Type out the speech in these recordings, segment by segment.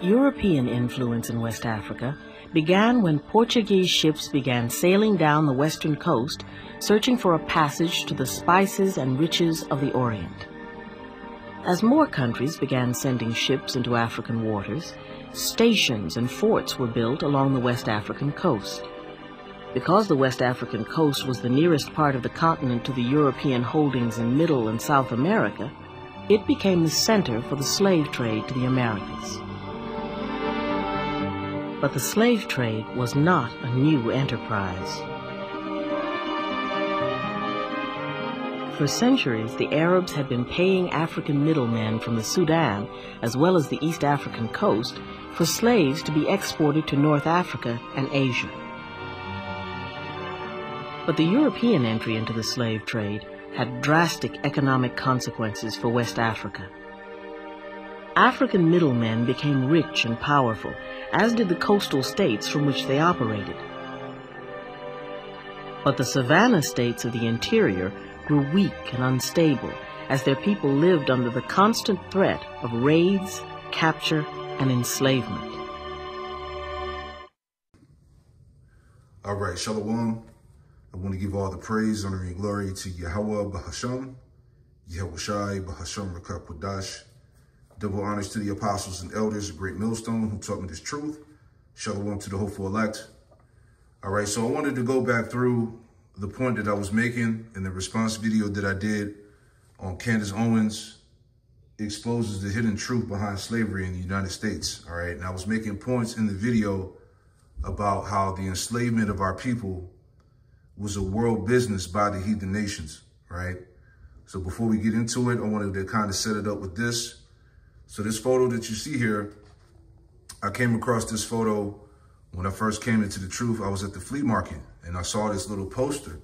European influence in West Africa began when Portuguese ships began sailing down the western coast, searching for a passage to the spices and riches of the Orient. As more countries began sending ships into African waters, stations and forts were built along the West African coast. Because the West African coast was the nearest part of the continent to the European holdings in Middle and South America, it became the center for the slave trade to the Americas. But the slave trade was not a new enterprise. For centuries, the Arabs had been paying African middlemen from the Sudan, as well as the East African coast, for slaves to be exported to North Africa and Asia. But the European entry into the slave trade had drastic economic consequences for West Africa. African middlemen became rich and powerful, as did the coastal states from which they operated. But the savanna states of the interior grew weak and unstable as their people lived under the constant threat of raids, capture, and enslavement. All right, Shalom. I want to give all the praise, honor, and glory to Yahweh Bahasham, Yahushai Bahasham Rakak Kodash. Double honors to the apostles and elders, a great millstone who taught me this truth. Shalom to the hopeful elect. All right, so I wanted to go back through the point that I was making in the response video that I did on Candace Owens exposes the hidden truth behind slavery in the United States. All right, and I was making points in the video about how the enslavement of our people was a world business by the heathen nations, right? So before we get into it, I wanted to kind of set it up with this. So this photo that you see here, I came across this photo when I first came into the truth. I was at the flea market and I saw this little poster.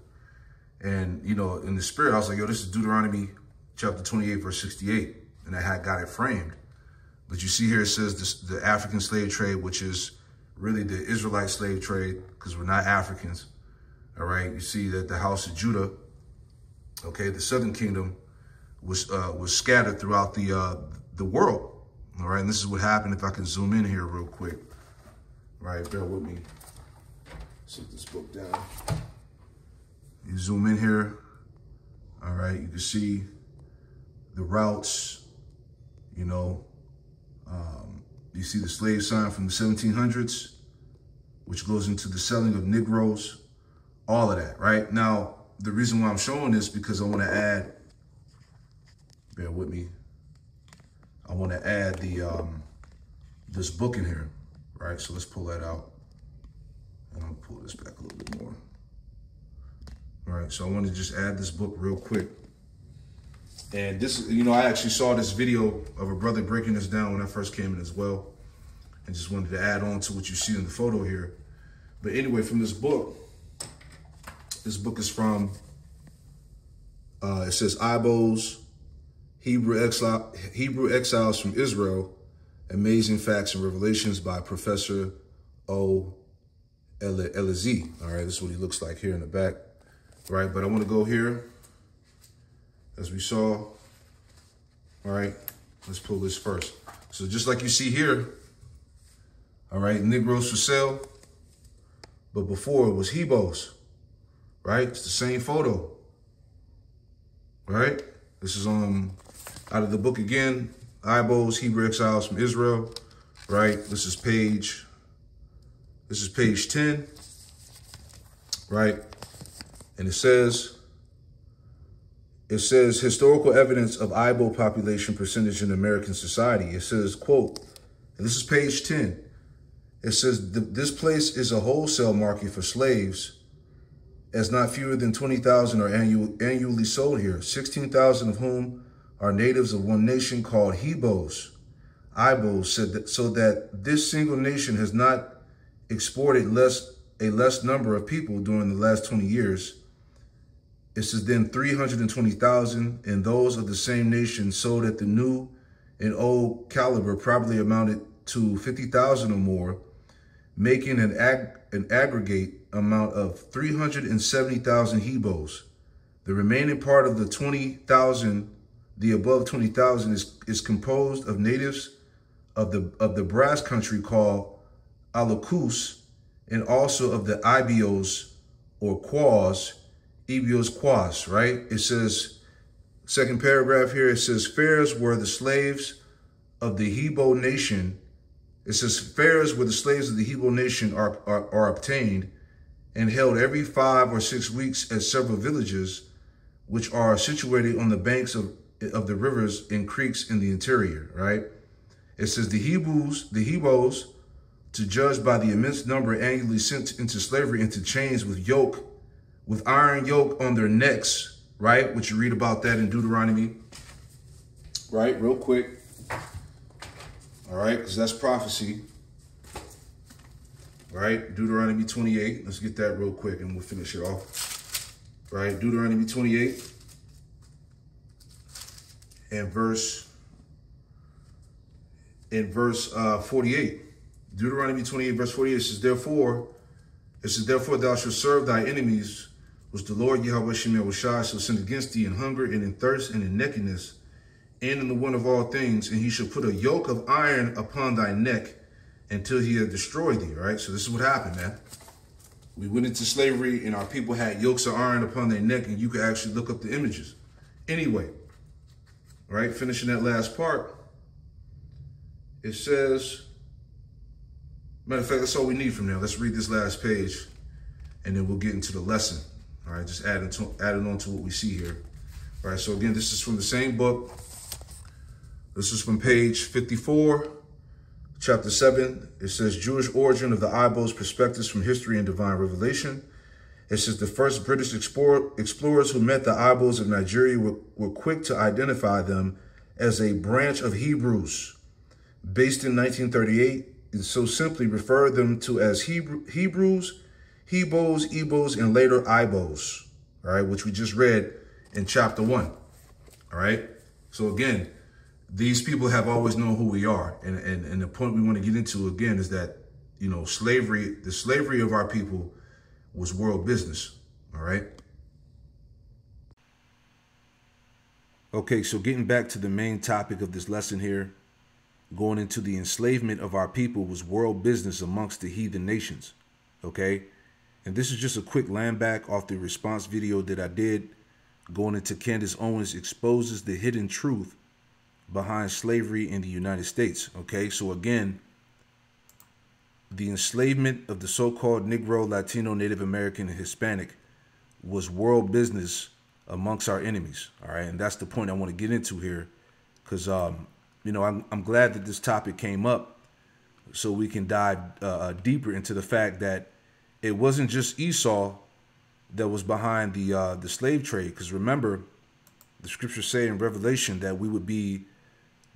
And, you know, in the spirit, I was like, yo, this is Deuteronomy chapter 28, verse 68. And I had got it framed. But you see here, it says this, the African slave trade, which is really the Israelite slave trade, because we're not Africans. All right, you see that the house of Judah, okay, the southern kingdom was scattered throughout the world. All right, and this is what happened. If I can zoom in here real quick. All right, bear with me. Set this book down. You zoom in here. All right, you can see the routes. You know, you see the slave sign from the 1700s, which goes into the selling of Negroes. All of that, right? Now, the reason why I'm showing this because I want to add, bear with me, I want to add the this book in here, right? So let's pull that out. And I'll pull this back a little bit more. All right, so I want to just add this book real quick. And this, you know, I actually saw this video of a brother breaking this down when I first came in as well. And just wanted to add on to what you see in the photo here. But anyway, from this book is from, it says Ibos, Hebrew Exiles from Israel, Amazing Facts and Revelations by Professor O. Elazee. All right, this is what he looks like here in the back. Right, but I want to go here, as we saw. All right, let's pull this first. So just like you see here, all right, Negroes for sale, but before it was Hebos. Right, it's the same photo. Right, this is out of the book again, Ibos, Hebrew Exiles from Israel. Right, this is page 10. Right, and it says historical evidence of Ibo population percentage in American society. It says, quote, and this is page 10. It says, this place is a wholesale market for slaves, as not fewer than 20,000 are annually sold here, 16,000 of whom are natives of one nation called Hebos. Ibos said that so that this single nation has not exported a less number of people during the last 20 years. It says then 320,000, and those of the same nation sold at the new and old caliber probably amounted to 50,000 or more, making an aggregate amount of 370,000 Hebos. The remaining part of the 20,000, the above 20,000 is composed of natives of the brass country called Alakus, and also of the Ibios or Quas, Ibios Quas, right? It says, second paragraph here, it says, fairs were the slaves of the Hebo nation. It says, fairs where the slaves of the Hebo nation are obtained and held every 5 or 6 weeks at several villages, which are situated on the banks of the rivers and creeks in the interior, right? It says the Hebos, to judge by the immense number annually sent into slavery into chains with iron yoke on their necks, right? Which you read about that in Deuteronomy, right? Real quick. All right, because that's prophecy. Right, Deuteronomy 28. Let's get that real quick and we'll finish it off. Right, Deuteronomy 28 and verse 48. Deuteronomy 28 verse 48 says, therefore thou shalt serve thy enemies, which the Lord Yahweh Shemel shall send against thee in hunger and in thirst and in nakedness and in the want of all things, and he shall put a yoke of iron upon thy neck until he had destroyed thee, right? So this is what happened, man. We went into slavery and our people had yokes of iron upon their neck, and you could actually look up the images. Anyway, right, finishing that last part, it says, matter of fact, that's all we need from now. Let's read this last page and then we'll get into the lesson. All right, just adding on to what we see here. All right, so again, this is from the same book. This is from page 54. Chapter 7, it says, Jewish origin of the Ibos, perspectives from history and divine revelation. It says the first British explorers who met the Ibos of Nigeria were quick to identify them as a branch of Hebrews. Based in 1938, it so simply referred them to as Hebrews, Hebos, Ebos, and later Ibos, all right, which we just read in chapter 1, all right? So again, these people have always known who we are. And the point we want to get into again is that, you know, the slavery of our people was world business. All right. Okay, so getting back to the main topic of this lesson here, going into the enslavement of our people was world business amongst the heathen nations. Okay. And this is just a quick land back off the response video that I did going into Candace Owens exposes the hidden truth behind slavery in the United States. Okay, so again, the enslavement of the so-called Negro, Latino, Native American, and Hispanic was world business amongst our enemies. All right, and that's the point I want to get into here, because you know, I'm glad that this topic came up, so we can dive deeper into the fact that it wasn't just Esau that was behind the slave trade. Because remember, the scriptures say in Revelation that we would be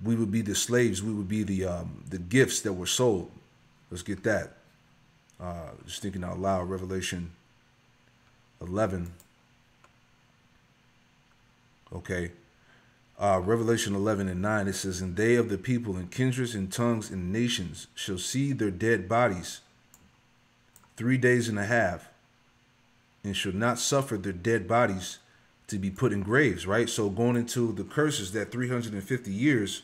the slaves. We would be the gifts that were sold. Let's get that. Just thinking out loud. Revelation 11. Okay. Revelation 11 and 9. It says, and they of the people and kindreds and tongues and nations shall see their dead bodies 3 days and a half, and shall not suffer their dead bodies to be put in graves, right? So going into the curses, that 350 years,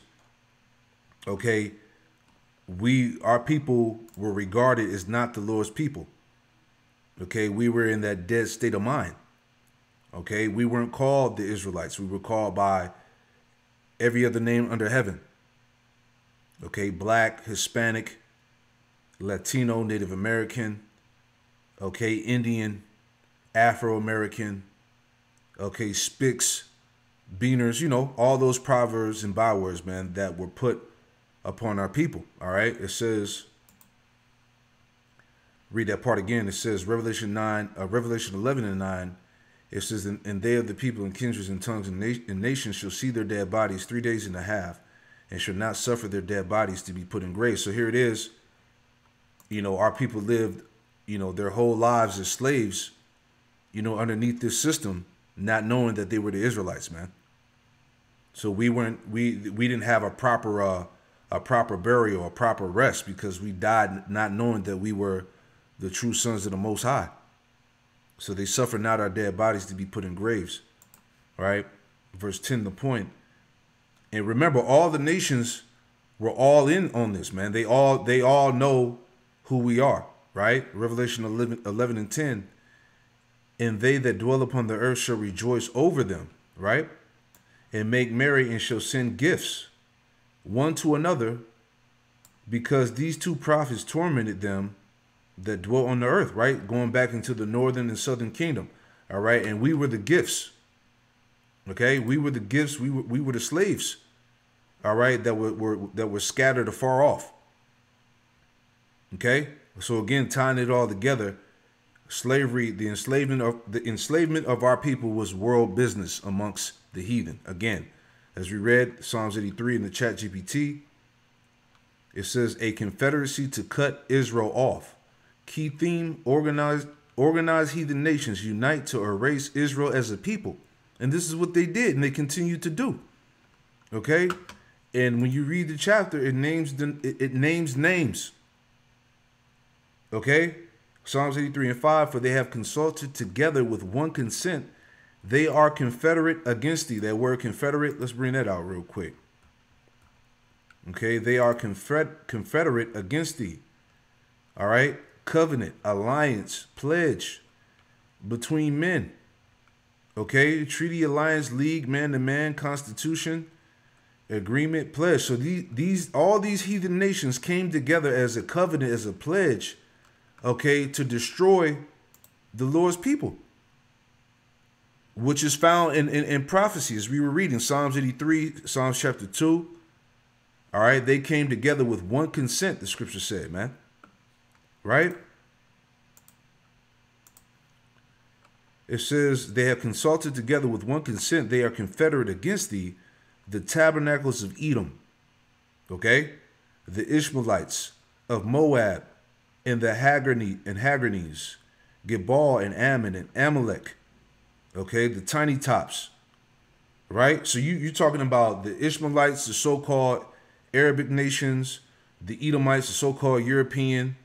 okay, our people were regarded as not the Lord's people. Okay, we were in that dead state of mind. Okay, we weren't called the Israelites. We were called by every other name under heaven. Okay, Black, Hispanic, Latino, Native American, okay, Indian, Afro-American, okay, Spics, Beaners, you know, all those proverbs and bywords, man, that were put upon our people. All right. It says, read that part again. It says Revelation 11 and 9. It says, and they of the people and kindreds and tongues and nations shall see their dead bodies 3 days and a half, and shall not suffer their dead bodies to be put in graves. So here it is. You know, our people lived, you know, their whole lives as slaves, you know, underneath this system, not knowing that they were the Israelites, man. So we didn't have a proper burial, a proper rest, because we died not knowing that we were the true sons of the Most High. So they suffer not our dead bodies to be put in graves. All right. Verse 10, the point. And remember, all the nations we're all in on this, man. They all know who we are, right? Revelation 11 and 10. And they that dwell upon the earth shall rejoice over them, right? And make merry and shall send gifts one to another, because these two prophets tormented them that dwell on the earth, right? Going back into the northern and southern kingdom, all right? And we were the gifts, okay? We were the gifts. We were the slaves, all right, that were scattered afar off, okay? So again, tying it all together, slavery, the enslavement of our people was world business amongst the heathen. Again, as we read Psalms 83 in the chat GPT, it says a confederacy to cut Israel off. Key theme: organized heathen nations unite to erase Israel as a people. And this is what they did, and they continue to do. Okay? And when you read the chapter, it names names. Okay? Psalms 83 and 5, for they have consulted together with one consent. They are confederate against thee. That word confederate, let's bring that out real quick. Okay, they are confederate against thee. All right, covenant, alliance, pledge between men. Okay, treaty, alliance, league, man to man, constitution, agreement, pledge. So all these heathen nations came together as a covenant, as a pledge, okay, to destroy the Lord's people, which is found in prophecy, as we were reading Psalms 83, Psalms chapter 2. All right, they came together with one consent, the scripture said, man. Right? It says they have consulted together with one consent. They are confederate against thee, the tabernacles of Edom. Okay? The Ishmaelites of Moab and the Hagarnes, Gebal and Ammon and Amalek. Okay? The tiny tops. Right? So you're talking about the Ishmaelites, the so-called Arabic nations, the Edomites, the so-called European,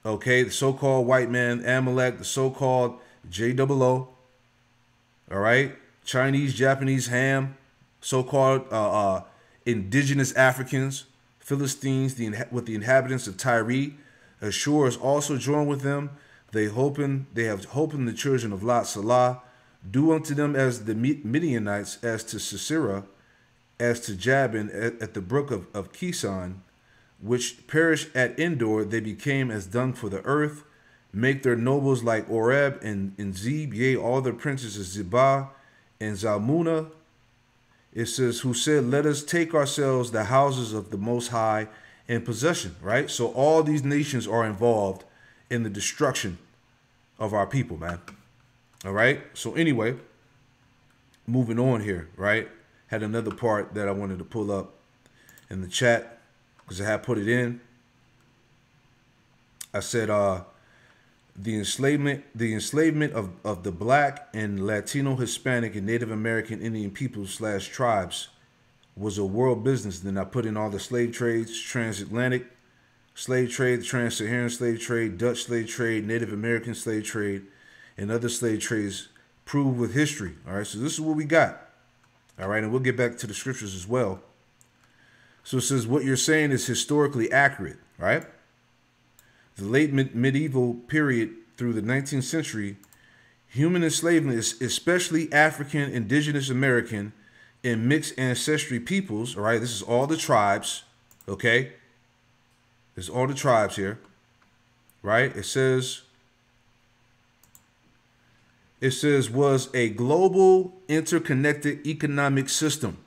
okay, the so-called white man, Amalek, the so-called JOO, all right, Chinese, Japanese, Ham, so-called indigenous Africans, Philistines, with the inhabitants of Tyre. Ashur is also joined with them. They have hope in the children of Lot, Salah. Do unto them as the Midianites, as to Sisera, as to Jabin at the brook of Kison, which perished at Endor. They became as dung for the earth. Make their nobles like Oreb and Zeb, yea, all their princes as Zebah and Zalmunna. It says, who said, let us take ourselves the houses of the Most High in possession, right? So all these nations are involved in the destruction of our people, man. All right? So anyway, moving on here, right? Had another part that I wanted to pull up in the chat because I had put it in. I said the enslavement of the black and Latino, Hispanic, and Native American Indian peoples / tribes was a world business. Then I put in all the slave trades, transatlantic slave trade, trans-Saharan slave trade, Dutch slave trade, Native American slave trade, and other slave trades proved with history. All right, so this is what we got. All right, and we'll get back to the scriptures as well. So it says, what you're saying is historically accurate, right? The late medieval period through the 19th century, human enslavement, especially African, indigenous American, and mixed ancestry peoples, all right? This is all the tribes, okay? This is all the tribes here, right? It says was a global interconnected economic system.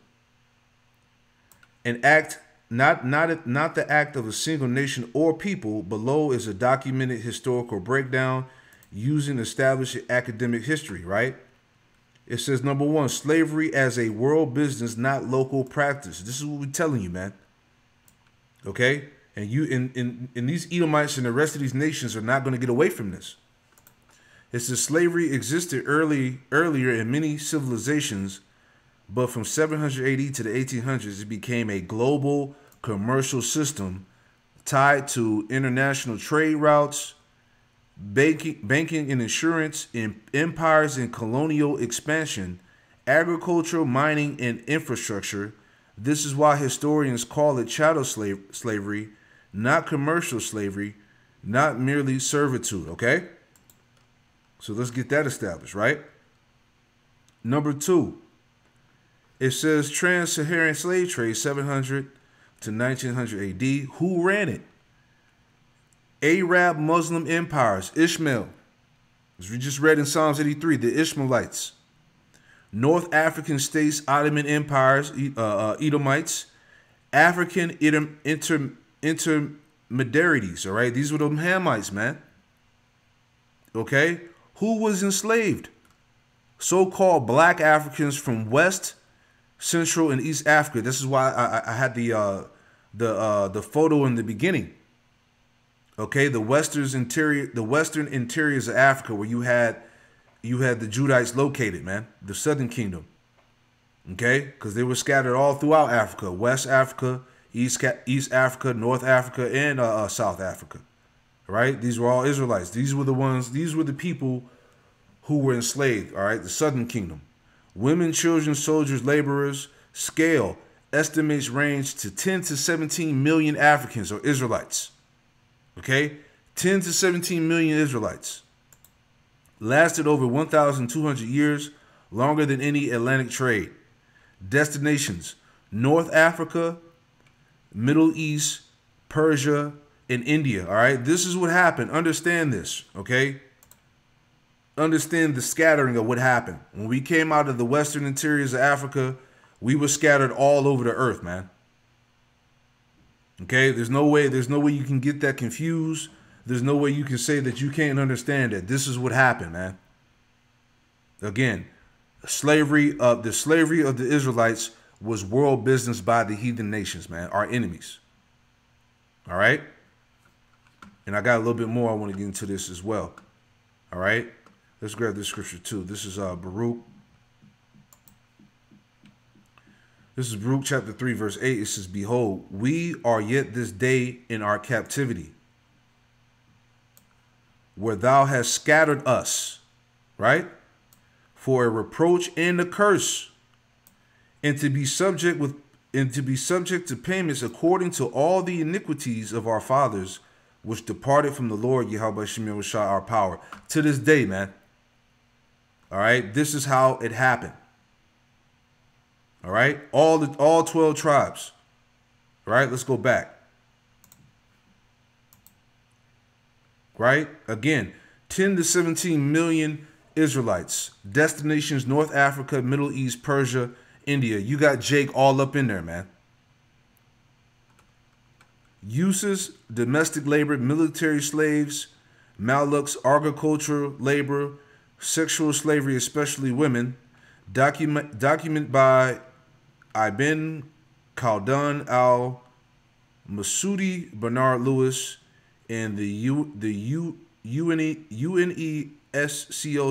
An act, not the act of a single nation or people. Below is a documented historical breakdown using established academic history, right? It says, number one, slavery as a world business, not local practice. This is what we're telling you, man. Okay? And you in these Edomites and the rest of these nations are not going to get away from this. It says slavery existed earlier in many civilizations, but from 700 AD to the 1800s, it became a global commercial system tied to international trade routes, banking and insurance, in empires and colonial expansion, agriculture, mining, and infrastructure. This is why historians call it chattel slavery, not commercial slavery, not merely servitude, okay? So let's get that established, right? Number 2, it says trans-Saharan slave trade 700 to 1900 AD. Who ran it? Arab Muslim empires, Ishmael. As we just read in Psalms 83, the Ishmaelites. North African states, Ottoman empires, Edomites. African intermediaries, all right? These were the Hamites, man. Okay? Who was enslaved? So-called black Africans from West, Central, and East Africa. This is why I had the photo in the beginning. Okay, the western interiors of Africa, where you had the Judites located, man, the Southern Kingdom. Okay, because they were scattered all throughout Africa: West Africa, East Africa, North Africa, and South Africa. Right? These were all Israelites. These were the people who were enslaved. All right, the Southern Kingdom. Women, children, soldiers, laborers. Scale estimates range to 10 to 17 million Africans or Israelites. Okay, 10 to 17 million Israelites. Lasted over 1,200 years, longer than any Atlantic trade. Destinations: North Africa, Middle East, Persia, and India. All right, this is what happened. Understand this, okay? Understand the scattering of what happened. When we came out of the western interiors of Africa, we were scattered all over the earth, man. Okay, there's no way you can get that confused. There's no way you can say that you can't understand it. This is what happened, man. Again, the slavery of the Israelites was world business by the heathen nations, man, our enemies. All right? And I got a little bit more I want to get into this as well. All right? Let's grab this scripture too. This is Baruch. This is Baruch chapter 3, verse 8. It says, "Behold, we are yet this day in our captivity, where thou hast scattered us," right? "For a reproach and a curse, and to be subject to payments according to all the iniquities of our fathers, which departed from the Lord Yahweh Shemir Shah, our power." To this day, man. All right, this is how it happened. All right, all 12 tribes. All right, let's go back. Right, again, 10 to 17 million Israelites. Destinations: North Africa, Middle East, Persia, India. You got Jake all up in there, man. Uses: domestic labor, military slaves, Maluks, agricultural labor, sexual slavery, especially women. Document by Ibn Khaldun al-Masudi, Bernard Lewis, and the UNESCO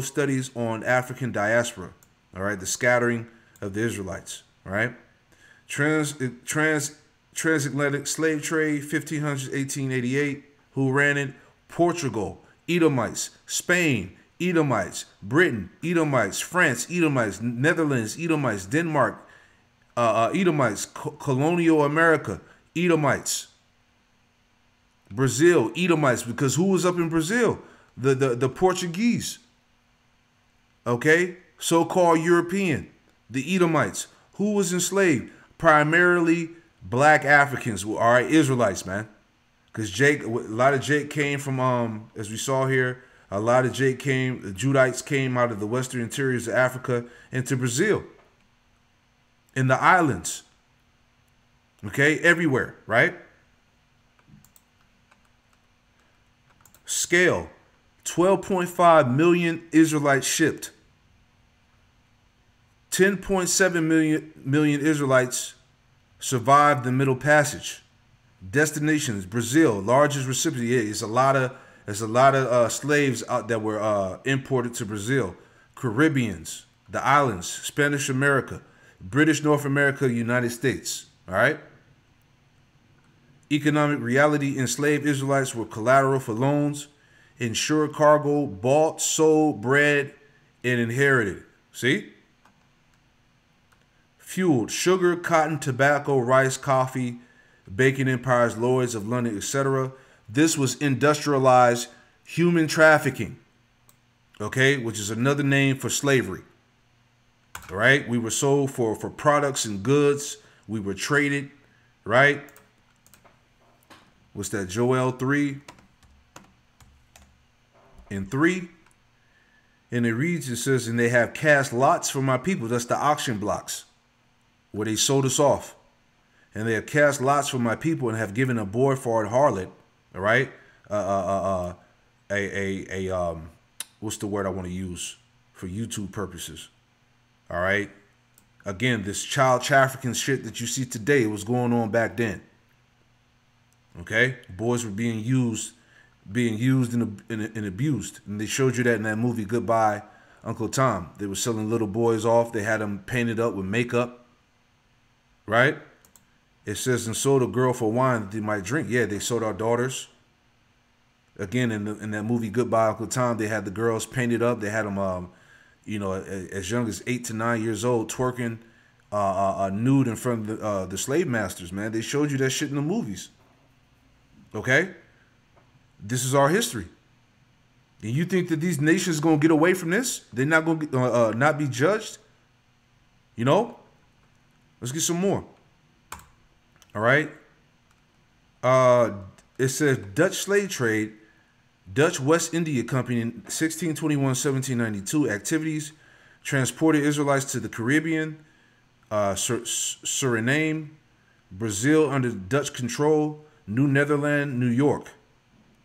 studies on African diaspora. All right, the scattering of the Israelites. All right, transatlantic slave trade, 1500s, 1888. Who ran it? Portugal, Edomites. Spain, Edomites. Britain, Edomites. France, Edomites. Netherlands, Edomites. Denmark, Edomites. Colonial America, Edomites. Brazil, Edomites, because who was up in Brazil? The Portuguese. Okay, so-called European, the Edomites. Who was enslaved? Primarily black Africans. All right, Israelites, man. Because a lot of Jake came from, as we saw here, the Judites came out of the western interiors of Africa into Brazil. In the islands. Okay, everywhere, right? Scale: 12.5 million Israelites shipped. 10.7 million Israelites survived the Middle Passage. Destinations: Brazil, largest recipient. Yeah, there's a lot of slaves out that were imported to Brazil. Caribbeans, the islands, Spanish America, British North America, United States. All right. Economic reality: enslaved Israelites were collateral for loans, insured cargo, bought, sold, bred, and inherited. See? fueled sugar, cotton, tobacco, rice, coffee, bacon empires, Lloyds of London, etc. This was industrialized human trafficking, okay, which is another name for slavery. All right, we were sold for products and goods. We were traded, right? What's that? Joel 3 and 3. And it reads, it says, and they have cast lots for my people. That's the auction blocks where they sold us off. And they have cast lots for my people and have given a boy for a harlot. All right. What's the word I want to use for YouTube purposes? All right. Again, this child trafficking shit that you see today was going on back then. Okay. Boys were being used and abused. And they showed you that in that movie, Goodbye, Uncle Tom. They were selling little boys off. They had them painted up with makeup. Right? It says, and sold a girl for wine that they might drink. Yeah, they sold our daughters. Again, in that movie, Goodbye, Uncle Tom, they had the girls painted up. They had them, as young as 8 to 9 years old, twerking nude in front of the slave masters, man. They showed you that shit in the movies. Okay? This is our history. And you think that these nations going to get away from this? They're not going to not be judged? You know? Let's get some more. All right. It says Dutch slave trade, Dutch West India Company in 1621-1792 activities transported Israelites to the Caribbean, Suriname, Brazil under Dutch control, New Netherlands, New York.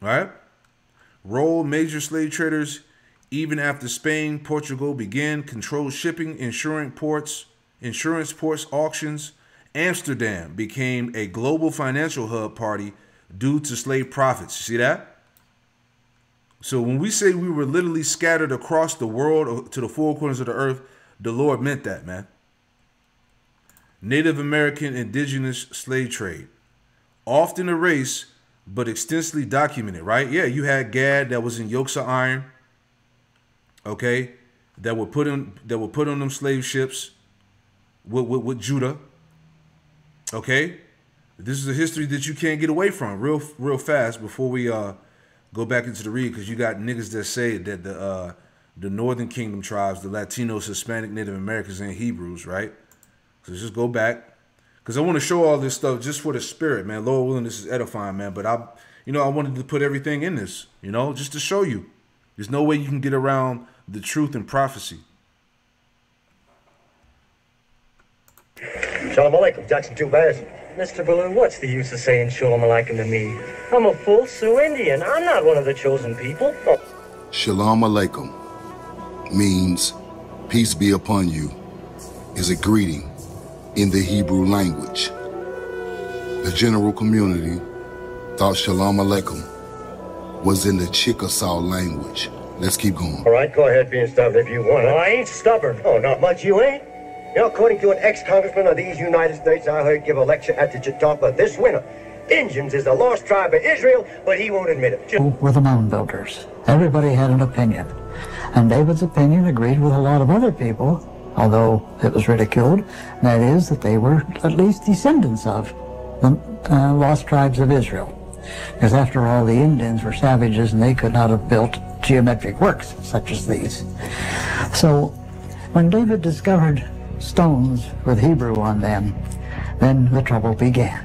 All right. Role major slave traders even after Spain, Portugal began controlled shipping, insurance ports, auctions. Amsterdam became a global financial hub party due to slave profits. You see that? So when we say we were literally scattered across the world to the four corners of the earth, the Lord meant that, man. Native American indigenous slave trade, often erased but extensively documented, right? Yeah, you had Gad that was in yokes of iron, okay, that were put on them slave ships with Judah, okay. This is a history that you can't get away from real fast before we go back into the read, because you got niggas that say that the Northern Kingdom tribes, the Latinos, Hispanic, Native Americans, and Hebrews, right? So just go back. Because I want to show all this stuff just for the spirit, man. Lord willing, this is edifying, man. But I wanted to put everything in this, just to show you. There's no way you can get around the truth and prophecy. Shalom Aleichem, Jackson 2 Bears. Mr. Baloo, what's the use of saying Shalom Aleichem to me? I'm a full Sioux Indian. I'm not one of the chosen people. Oh. Shalom Aleichem means peace be upon you, is a greeting in the Hebrew language. The general community thought Shalom Aleichem was in the Chickasaw language. Let's keep going. All right, go ahead being stubborn if you want. I ain't stubborn. Oh, not much you ain't. According to an ex-congressman of these United States I heard give a lecture at the Chautauqua this winter, Indians is the lost tribe of Israel, but he won't admit it. Were the mound builders. Everybody had an opinion. And David's opinion agreed with a lot of other people, although it was ridiculed. That is, that they were at least descendants of the lost tribes of Israel. Because after all, the Indians were savages and they could not have built geometric works such as these. So when David discovered stones with Hebrew on them, then the trouble began.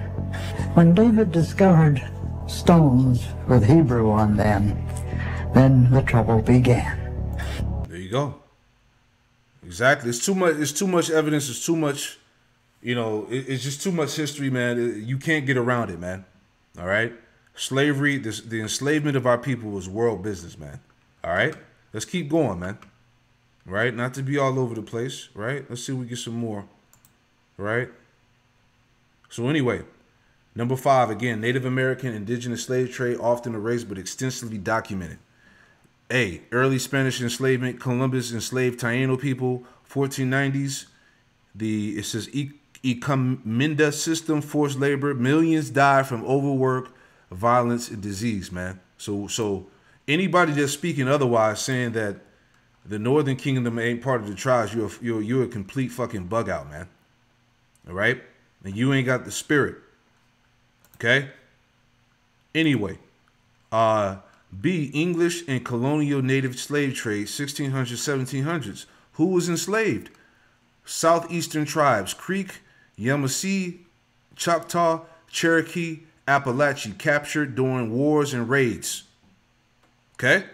When David discovered stones with Hebrew on them, then the trouble began. There you go. Exactly. It's too much evidence. It's too much, it's just too much history, man. You can't get around it, man. All right. Slavery, the enslavement of our people was world business, man. All right. Let's keep going, man. Right? Not to be all over the place, right? Let's see if we get some more, right? So anyway, number 5, again, Native American indigenous slave trade, often erased but extensively documented. A, early Spanish enslavement, Columbus enslaved Taino people, 1490s. It says Encomienda system, forced labor, millions died from overwork, violence, and disease, man. So anybody that's speaking otherwise, saying that the Northern Kingdom ain't part of the tribes, you're a complete fucking bug out, man. All right? And you ain't got the spirit. Okay? Anyway, B, English and colonial native slave trade, 1600s, 1700s. Who was enslaved? Southeastern tribes, Creek, Yamasee, Choctaw, Cherokee, Appalachee, captured during wars and raids. Okay?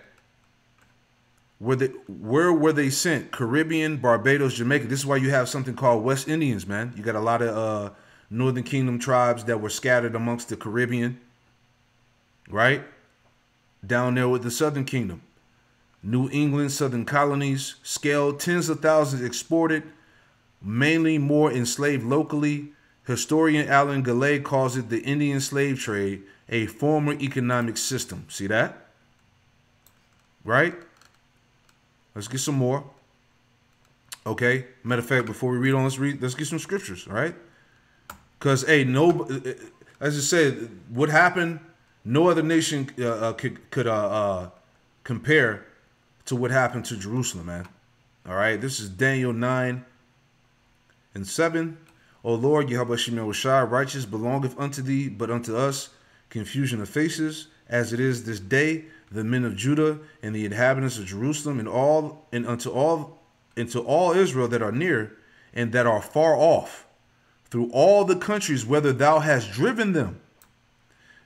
Where were they sent? Caribbean, Barbados, Jamaica. This is why you have something called West Indians, man. You got a lot of Northern Kingdom tribes that were scattered amongst the Caribbean, right? Down there with the Southern Kingdom. New England, Southern colonies, scaled, tens of thousands exported, mainly more enslaved locally. Historian Alan Gallay calls it the Indian slave trade, a former economic system. See that? Right? Let's get some more. Okay. Matter of fact, before we read on, let's get some scriptures. All right. Because, hey, as I said, what happened, no other nation could compare to what happened to Jerusalem, man. All right. This is Daniel 9:7. O Lord, Yahweh Shem Yahushua, righteous belongeth unto thee, but unto us confusion of faces, as it is this day, the men of Judah and the inhabitants of Jerusalem, and unto all Israel that are near and that are far off, through all the countries whither thou hast driven them,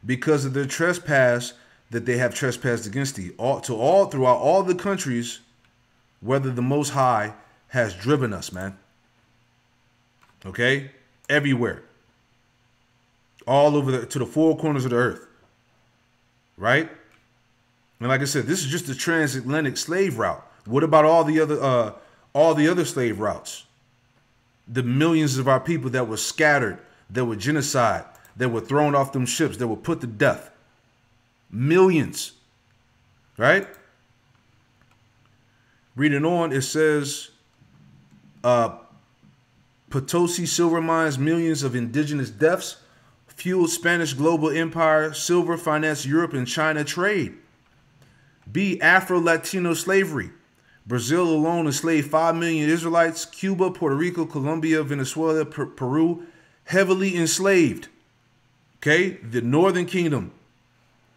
because of their trespass that they have trespassed against thee, throughout all the countries whither the Most High has driven us, man. Okay, everywhere, all over to the four corners of the earth, right? And like I said, this is just the transatlantic slave route. What about all the other slave routes? The millions of our people that were scattered, that were genocide, that were thrown off them ships, that were put to death. Millions, right? Reading on, it says, Potosi silver mines, millions of indigenous deaths, fueled Spanish global empire, silver financed Europe and China trade. B, Afro-Latino slavery. Brazil alone enslaved 5 million Israelites. Cuba, Puerto Rico, Colombia, Venezuela, Peru, heavily enslaved. Okay, the Northern Kingdom.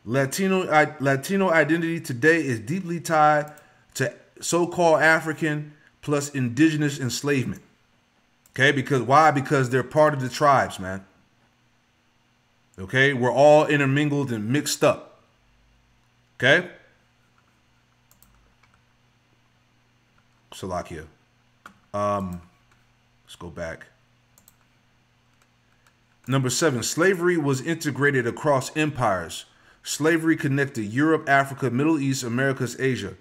Latino identity today is deeply tied to so-called African plus indigenous enslavement. Okay, because why? Because they're part of the tribes, man. Okay, we're all intermingled and mixed up. Okay? Salakia. Let's go back. Number 7, slavery was integrated across empires. Slavery connected Europe, Africa, Middle East, Americas, Asia.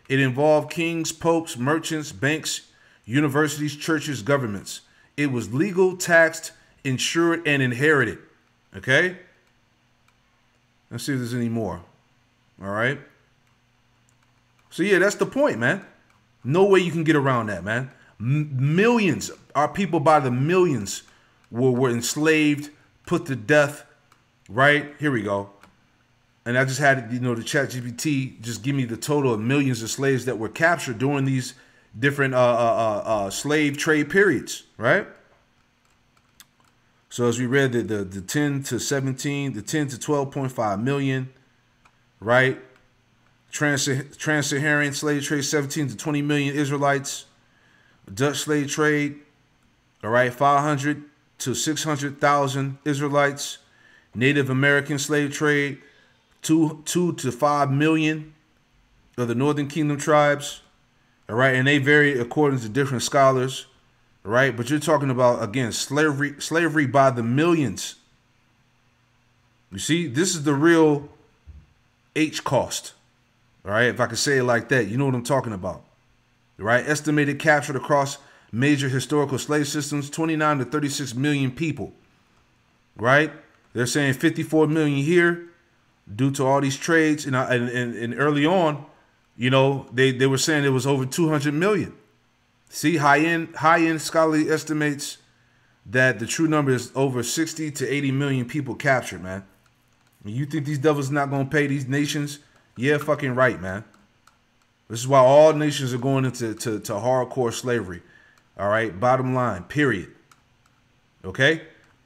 It involved kings, popes, merchants, banks, universities, churches, governments. It was legal, taxed, insured, and inherited. Okay? Let's see if there's any more. All right? So, yeah, that's the point, man. No way you can get around that, man. Millions, our people by the millions were enslaved, put to death, right? Here we go. And I just had, the ChatGPT just give me the total of millions of slaves that were captured during these different slave trade periods, right? So as we read the 10 to 17, the 10 to 12.5 million, right? Trans-Saharan slave trade, 17 to 20 million Israelites. Dutch slave trade, all right, 500 to 600,000 Israelites. Native American slave trade, 2 to 5 million of the Northern Kingdom tribes, all right, and they vary according to different scholars, all right, but you're talking about, again, slavery by the millions. You see, this is the real H cost, all right, if I could say it like that, you know what I'm talking about, all right, estimated captured across major historical slave systems, 29 to 36 million people, right? They're saying 54 million here due to all these trades. And early on, they were saying it was over 200 million. See, high-end scholarly estimates that the true number is over 60 to 80 million people captured, man. You think these devils not going to pay these nations? Yeah, fucking right, man. This is why all nations are going into hardcore slavery. All right, bottom line, period. Okay,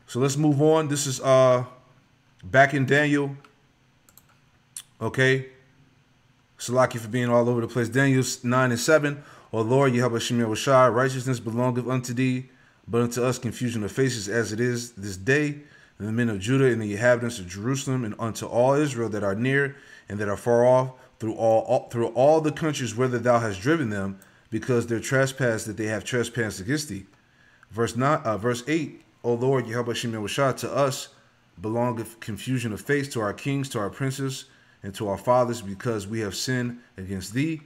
so let's move on. This is back in Daniel. Okay, Salaki for being all over the place. Daniel 9 and 7. O Lord, Yahweh Shem Yahushua, righteousness belongeth unto thee, but unto us confusion of faces as it is this day. And the men of Judah and the inhabitants of Jerusalem, and unto all Israel that are near and that are far off, through all the countries whither thou hast driven them, because their trespass that they have trespassed against thee. Verse 8. O Lord, Yahweh Shem Yahushua, to us belongeth confusion of face, to our kings, to our princes, and to our fathers, because we have sinned against thee.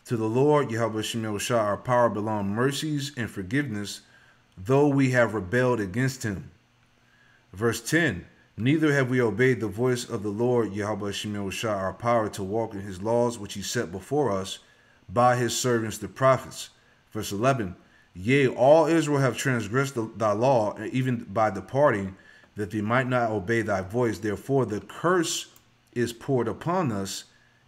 To the Lord, Yahweh Shem Yahushua, our power belong mercies and forgiveness, though we have rebelled against him. Verse 10, neither have we obeyed the voice of the Lord, Yahweh Shem Yahushua, our power to walk in his laws, which he set before us by his servants the prophets. Verse 11, yea, all Israel have transgressed thy law, even by departing, that they might not obey thy voice. Therefore the curse is poured upon us,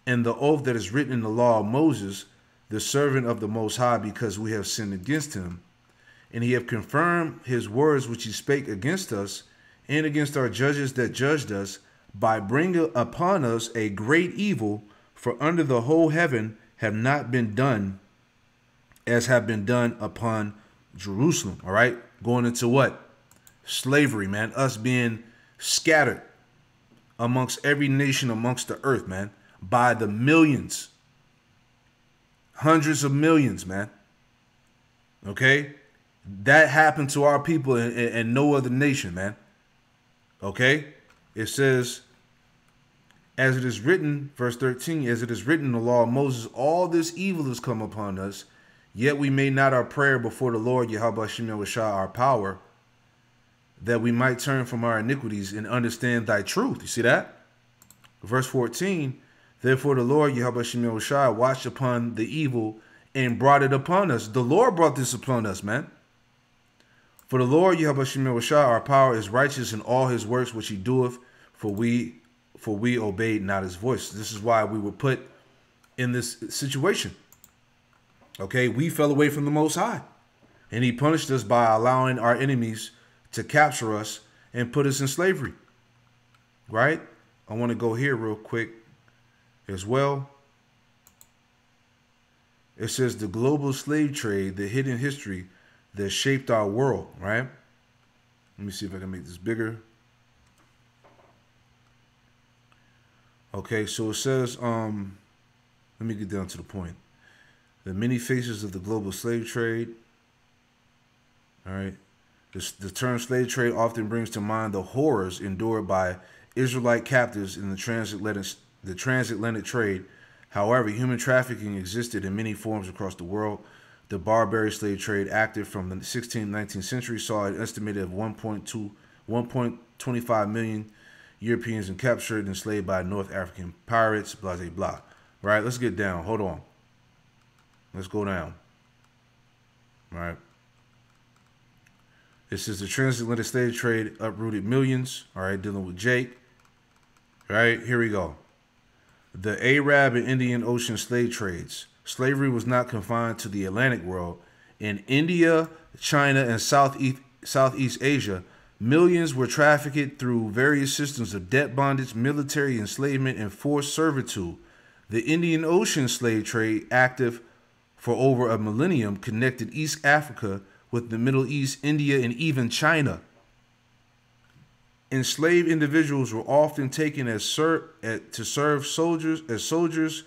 and the oath that is written in the law of Moses, the servant of the Most High, because we have sinned against him. And he have confirmed his words which he spake against us, and against our judges that judged us, by bringing upon us a great evil, for under the whole heaven have not been done as have been done upon Jerusalem. All right, going into what? Slavery, man. Us being scattered amongst every nation amongst the earth, man, by the millions, hundreds of millions, man. Okay, that happened to our people and no other nation, man. Okay, it says, as it is written, verse 13, as it is written in the law of Moses, all this evil has come upon us, yet we made not our prayer before the Lord, Yahweh Shem Yahushua, our power, that we might turn from our iniquities and understand thy truth. You see that? Verse 14, therefore the Lord, Yahweh Shem Yahushua, watched upon the evil and brought it upon us. The Lord brought this upon us, man. For the Lord, Yahweh Shem Yahushua, our power is righteous in all his works which he doeth, for we obeyed not his voice. This is why we were put in this situation. Okay, we fell away from the Most High, and he punished us by allowing our enemies to capture us and put us in slavery. Right? I want to go here real quick as well. It says the global slave trade, the hidden history that shaped our world, right? Let me see if I can make this bigger. Okay, so it says, let me get down to the point. The many faces of the global slave trade. All right. The term slave trade often brings to mind the horrors endured by Israelite captives in the transatlantic trade. However, human trafficking existed in many forms across the world. The barbaric slave trade, active from the 16th and 19th century, saw an estimated of 1.25 million Europeans captured and enslaved by North African pirates, blah, blah, blah. Right, let's get down. Hold on. Let's go down. All right. It says the transatlantic slave trade uprooted millions. All right, dealing with Jake. All right, here we go. The Arab and Indian Ocean slave trades. Slavery was not confined to the Atlantic world. In India, China, and Southeast Asia, millions were trafficked through various systems of debt bondage, military enslavement, and forced servitude. The Indian Ocean slave trade, active for over a millennium, connected East Africa with the Middle East, India, and even China. Enslaved individuals were often taken to serve soldiers,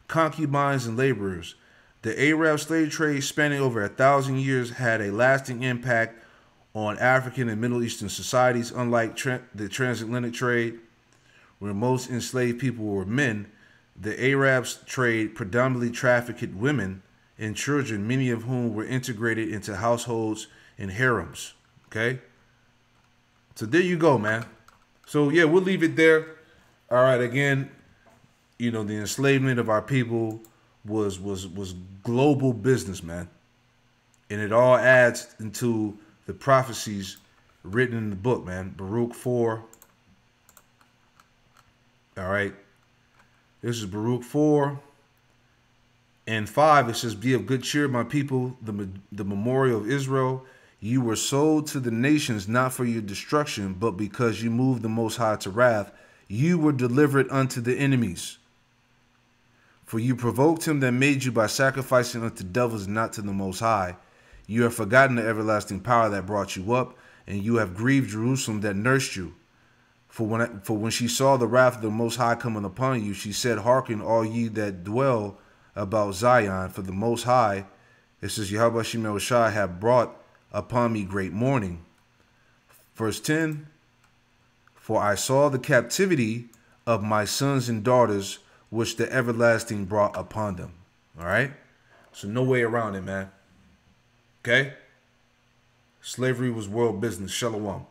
concubines, and laborers. The Arab slave trade, spanning over 1,000 years, had a lasting impact on African and Middle Eastern societies. Unlike the transatlantic trade, where most enslaved people were men, the Arab trade predominantly trafficked women and children, many of whom were integrated into households and harems. Okay? So there you go, man. So yeah, we'll leave it there. All right, again, you know, the enslavement of our people was global business, man. And it all adds into the prophecies written in the book, man. Baruch 4. All right. This is Baruch 4 and 5. It says, be of good cheer, my people, the memorial of Israel. You were sold to the nations not for your destruction, but because you moved the Most High to wrath. You were delivered unto the enemies. For you provoked him that made you by sacrificing unto devils, not to the Most High. You have forgotten the everlasting power that brought you up, and you have grieved Jerusalem that nursed you. For when she saw the wrath of the Most High coming upon you, she said, Hearken, all ye that dwell about Zion, for the Most High, it says, Yahweh Shemel Shai, have brought upon me great mourning. Verse 10, For I saw the captivity of my sons and daughters, which the everlasting brought upon them. All right? So no way around it, man. Okay? Slavery was world business. Shalom.